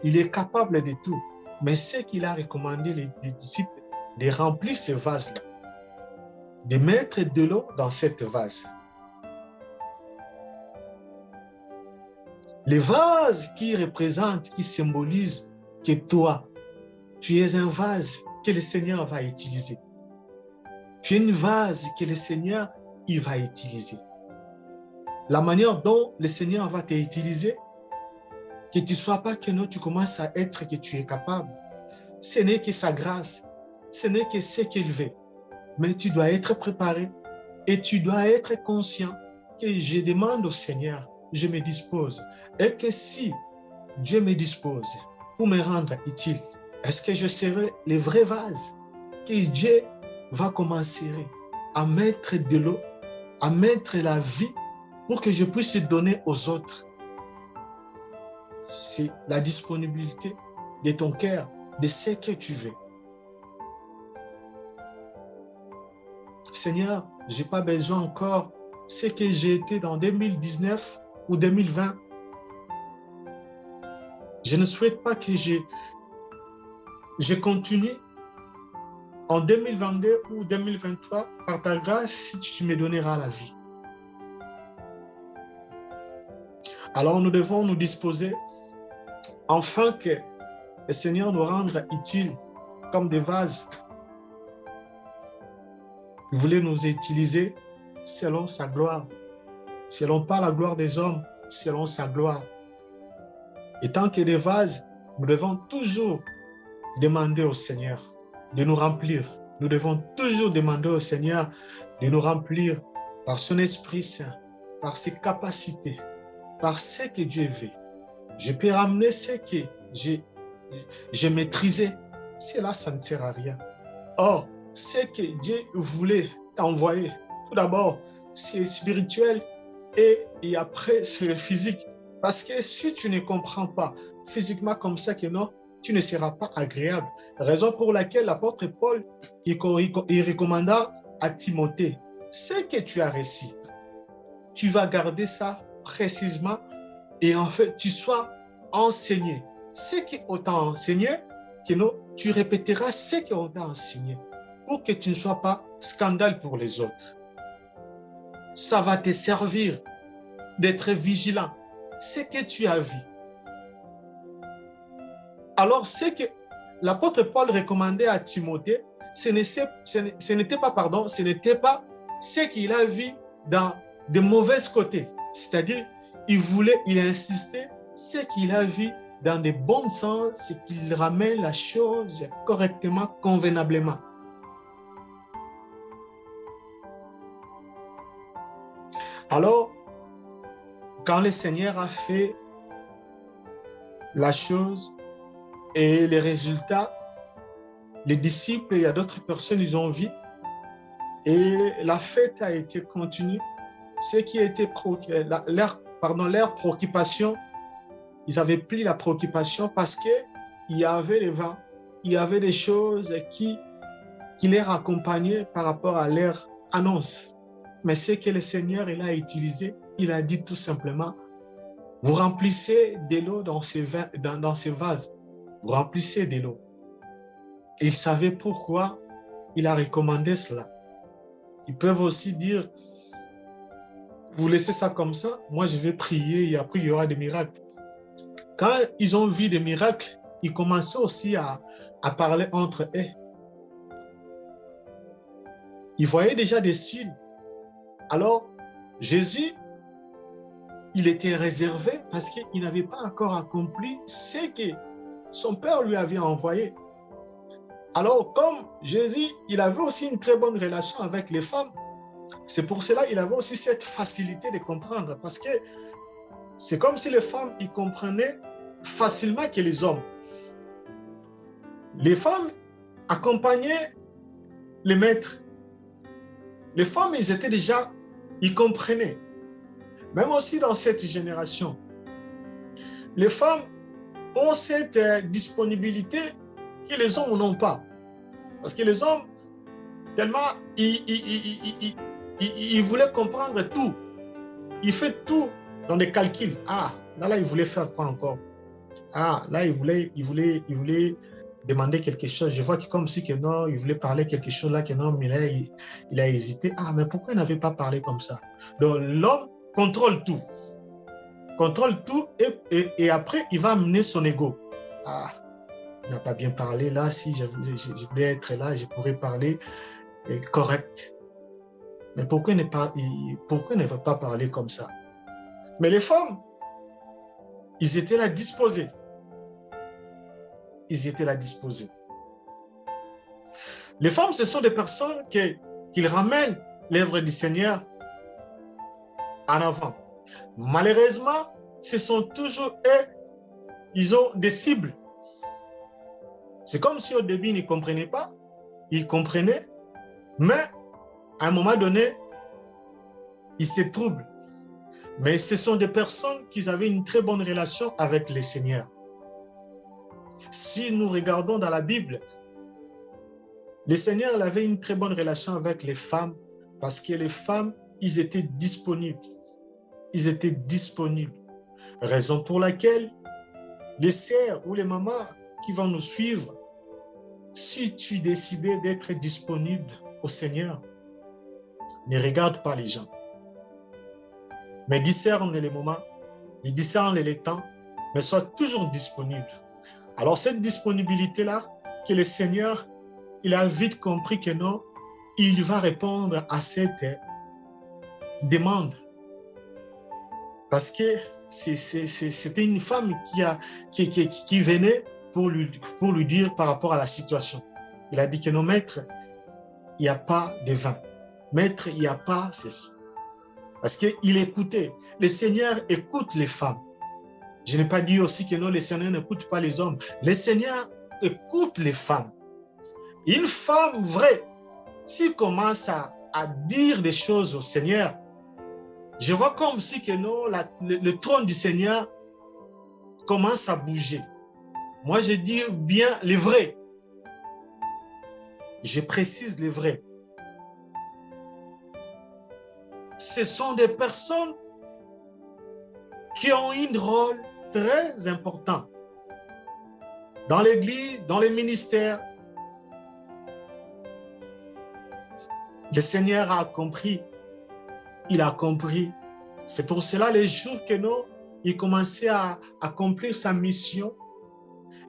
il est capable de tout. Mais ce qu'il a recommandé les disciples, de remplir ce vase-là, de mettre de l'eau dans cette vase. Les vases qui représentent, qui symbolisent que toi, tu es un vase que le Seigneur va utiliser. Tu es une vase que le Seigneur il va utiliser. La manière dont le Seigneur va t'utiliser, que tu ne sois pas que non, tu commences à être que tu es capable. Ce n'est que sa grâce, ce n'est que ce qu'il veut. Mais tu dois être préparé et tu dois être conscient que je demande au Seigneur, je me dispose. Et que si Dieu me dispose pour me rendre utile, est-ce que je serai le vrai vase que Dieu va commencer à mettre de l'eau, à mettre la vie pour que je puisse donner aux autres? C'est la disponibilité de ton cœur, de ce que tu veux. Seigneur, je n'ai pas besoin encore de ce que j'ai été dans 2019 ou 2020. Je ne souhaite pas que je continue en 2022 ou 2023 par ta grâce si tu me donneras la vie. Alors nous devons nous disposer afin que le Seigneur nous rende utiles comme des vases. Il voulait nous utiliser selon sa gloire, selon pas la gloire des hommes, selon sa gloire. Et tant que des vases, nous devons toujours demander au Seigneur de nous remplir. Nous devons toujours demander au Seigneur de nous remplir par son Esprit Saint, par ses capacités, par ce que Dieu veut. Je peux ramener ce que j'ai maîtrisé. Cela, ça ne sert à rien. Or, ce que Dieu voulait t'envoyer, tout d'abord, c'est spirituel et après, c'est le physique. Parce que si tu ne comprends pas physiquement comme ça que non, tu ne seras pas agréable. Raison pour laquelle l'apôtre Paul, il recommanda à Timothée, ce que tu as reçu, tu vas garder ça précisément et en fait, tu sois enseigné. Ce qu'on t'a enseigné, que non, tu répéteras ce qu'on t'a enseigné pour que tu ne sois pas scandale pour les autres. Ça va te servir d'être vigilant. Ce que tu as vu. Alors, ce que l'apôtre Paul recommandait à Timothée, ce n'était pas ce qu'il a vu dans de mauvais côtés. C'est-à-dire, il insistait ce qu'il a vu dans de bons sens, c'est qu'il ramène la chose correctement, convenablement. Alors, quand le Seigneur a fait la chose et les résultats, les disciples, il y a d'autres personnes, ils ont vu et la fête a été continue. Ce qui a été leur préoccupation, ils avaient pris la préoccupation parce qu'il y avait le vent, il y avait des choses qui les accompagnaient par rapport à leur annonce. Mais ce que le Seigneur il a utilisé, il a dit tout simplement, vous remplissez de l'eau dans ces vases, vous remplissez de l'eau. Ils savaient pourquoi il a recommandé cela. Ils peuvent aussi dire, vous laissez ça comme ça, moi je vais prier et après il y aura des miracles. Quand ils ont vu des miracles, ils commençaient aussi à parler entre eux. Ils voyaient déjà des signes. Alors, Jésus il était réservé parce qu'il n'avait pas encore accompli ce que son père lui avait envoyé. Alors, comme Jésus, il avait aussi une très bonne relation avec les femmes, c'est pour cela qu'il avait aussi cette facilité de comprendre, parce que c'est comme si les femmes, ils comprenaient facilement que les hommes. Les femmes accompagnaient les maîtres. Les femmes, ils comprenaient. Même aussi dans cette génération, les femmes ont cette disponibilité que les hommes n'ont pas. Parce que les hommes, tellement, ils voulaient comprendre tout. Ils font tout dans des calculs. Ah, là, il voulait faire quoi encore? Ah, là, il voulait demander quelque chose. Je vois que comme si que non, il voulait parler quelque chose là, que non, mais là, il a hésité. Ah, mais pourquoi il n'avait pas parlé comme ça? Donc, l'homme contrôle tout. Contrôle tout et après, il va amener son ego. Ah, il n'a pas bien parlé. Là, si je voulais être là, je pourrais parler correct. Mais pourquoi ne va pas parler comme ça? Mais les femmes, ils étaient là disposés. Ils étaient là disposés. Les femmes, ce sont des personnes qui ramènent l'œuvre du Seigneur en avant. Malheureusement, ce sont toujours eux, ils ont des cibles. C'est comme si au début, ils ne comprenaient pas. Ils comprenaient, mais à un moment donné, ils se troublent. Mais ce sont des personnes qui avaient une très bonne relation avec le Seigneur. Si nous regardons dans la Bible, le Seigneur avait une très bonne relation avec les femmes parce que les femmes, ils étaient disponibles. Ils étaient disponibles. Raison pour laquelle les sœurs ou les mamans qui vont nous suivre, si tu décidais d'être disponible au Seigneur, ne regarde pas les gens, mais discerne les moments, discerne les temps, mais sois toujours disponible. Alors cette disponibilité-là, que le Seigneur, il a vite compris que non, il va répondre à cette demande. Parce que c'était une femme qui venait pour lui dire par rapport à la situation. Il a dit que non, maître, il n'y a pas de vin. Maître, il n'y a pas ceci. Parce qu'il écoutait. Le Seigneur écoute les femmes. Je n'ai pas dit aussi que non, le Seigneur n'écoute pas les hommes. Le Seigneur écoute les femmes. Une femme vraie, s'il commence à dire des choses au Seigneur, je vois comme si que non, le trône du Seigneur commence à bouger. Moi, je dis bien les vrais. Je précise les vrais. Ce sont des personnes qui ont un rôle très important dans l'Église, dans les ministères. Le Seigneur a compris. Il a compris. C'est pour cela, les jours que nous, il commençait à accomplir sa mission,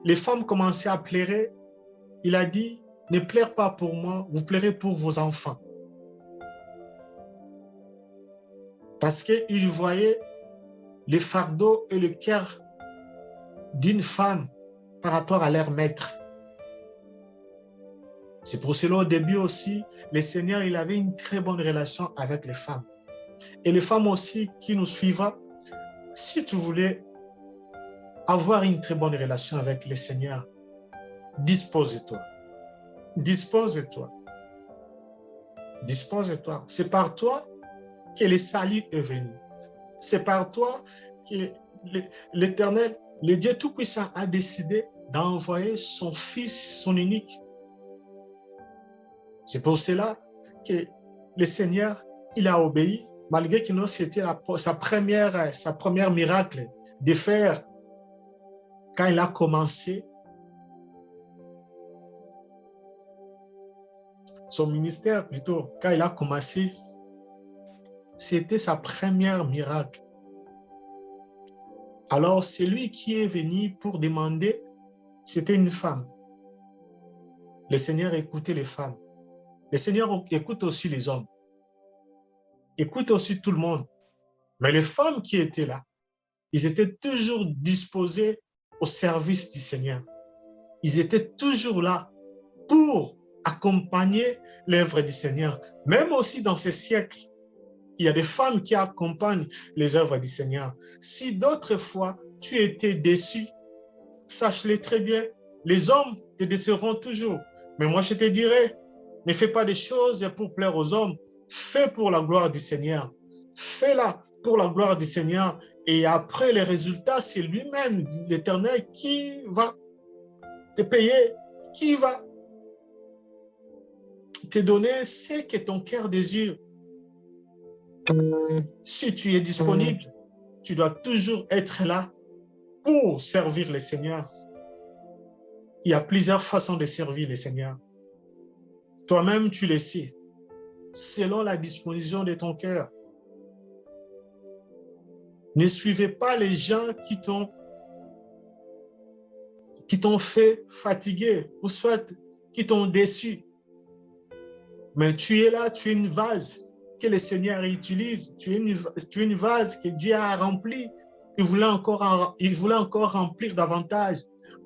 les femmes commençaient à pleurer. Il a dit, ne pleurez pas pour moi, vous pleurez pour vos enfants. Parce qu'il voyait le fardeau et le cœur d'une femme par rapport à leur maître. C'est pour cela, au début aussi, le Seigneur, il avait une très bonne relation avec les femmes. Et les femmes aussi qui nous suivent, si tu voulais avoir une très bonne relation avec le Seigneur, dispose-toi. Dispose-toi. Dispose-toi. C'est par toi que le salut est venu. C'est par toi que l'Éternel, le Dieu Tout-Puissant, a décidé d'envoyer son Fils, son unique. C'est pour cela que le Seigneur, il a obéi, malgré que c'était sa première miracle de faire quand il a commencé son ministère, plutôt, quand il a commencé, c'était sa première miracle. Alors, c'est lui qui est venu pour demander, c'était une femme. Le Seigneur écoutait les femmes. Le Seigneur écoute aussi les hommes. Écoute aussi tout le monde. Mais les femmes qui étaient là, ils étaient toujours disposés au service du Seigneur. Ils étaient toujours là pour accompagner l'œuvre du Seigneur. Même aussi dans ces siècles, il y a des femmes qui accompagnent les œuvres du Seigneur. Si d'autres fois tu étais déçu, sache-le très bien, les hommes te décevront toujours. Mais moi je te dirais, ne fais pas des choses pour plaire aux hommes, fais pour la gloire du Seigneur. Fais-la pour la gloire du Seigneur. Et après les résultats, c'est lui-même, l'Éternel, qui va te payer, qui va te donner ce que ton cœur désire. Si tu es disponible, tu dois toujours être là pour servir le Seigneur. Il y a plusieurs façons de servir le Seigneur. Toi-même, tu le sais, selon la disposition de ton cœur. Ne suivez pas les gens qui t'ont fait fatiguer ou soit qui t'ont déçu. Mais tu es là, tu es une vase que le Seigneur utilise. Tu es une vase que Dieu a remplie. Il voulait encore remplir davantage,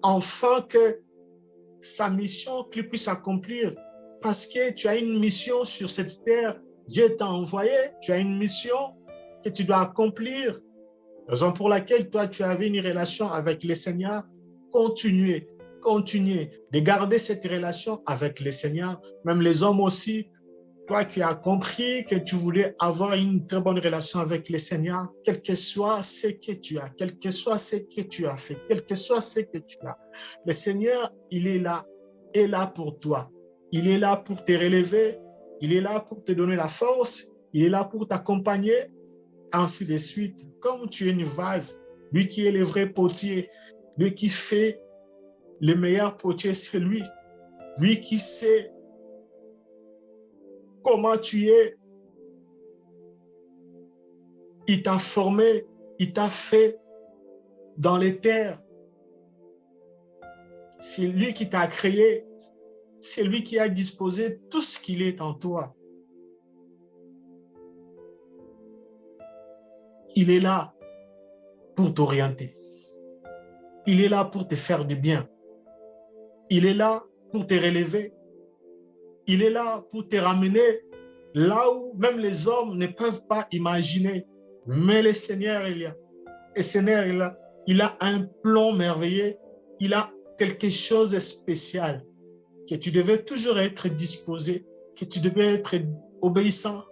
afin que sa mission qu'il puisse accomplir. Parce que tu as une mission sur cette terre. Dieu t'a envoyé, tu as une mission que tu dois accomplir. Raison pour laquelle toi, tu avais une relation avec le Seigneur. Continuez de garder cette relation avec le Seigneur. Même les hommes aussi, toi qui as compris que tu voulais avoir une très bonne relation avec le Seigneur, quel que soit ce que tu as, quel que soit ce que tu as fait, quel que soit ce que tu as, le Seigneur, il est là pour toi. Il est là pour te relever, il est là pour te donner la force, il est là pour t'accompagner, ainsi de suite. Comme tu es une vase, lui qui est le vrai potier, lui qui fait le meilleur potier, c'est lui. Lui qui sait comment tu es. Il t'a formé, il t'a fait dans les terres. C'est lui qui t'a créé. C'est lui qui a disposé tout ce qu'il est en toi. Il est là pour t'orienter. Il est là pour te faire du bien. Il est là pour te relever. Il est là pour te ramener là où même les hommes ne peuvent pas imaginer. Mais le Seigneur, il a un plan merveilleux. Il a quelque chose de spécial. Que tu devais toujours être disposé, que tu devais être obéissant.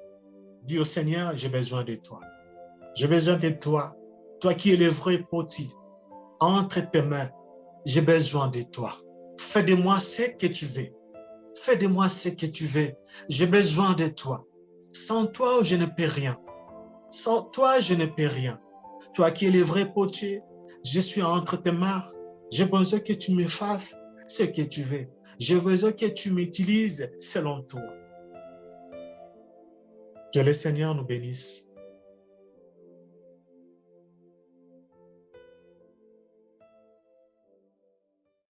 Dis au Seigneur, j'ai besoin de toi. J'ai besoin de toi. Toi qui es le vrai potier. Entre tes mains, j'ai besoin de toi. Fais de moi ce que tu veux. Fais de moi ce que tu veux. J'ai besoin de toi. Sans toi, je ne peux rien. Sans toi, je ne peux rien. Toi qui es le vrai potier, je suis entre tes mains. J'ai besoin que tu me fasses ce que tu veux. J'ai besoin que tu m'utilises selon toi. Que le Seigneur nous bénisse.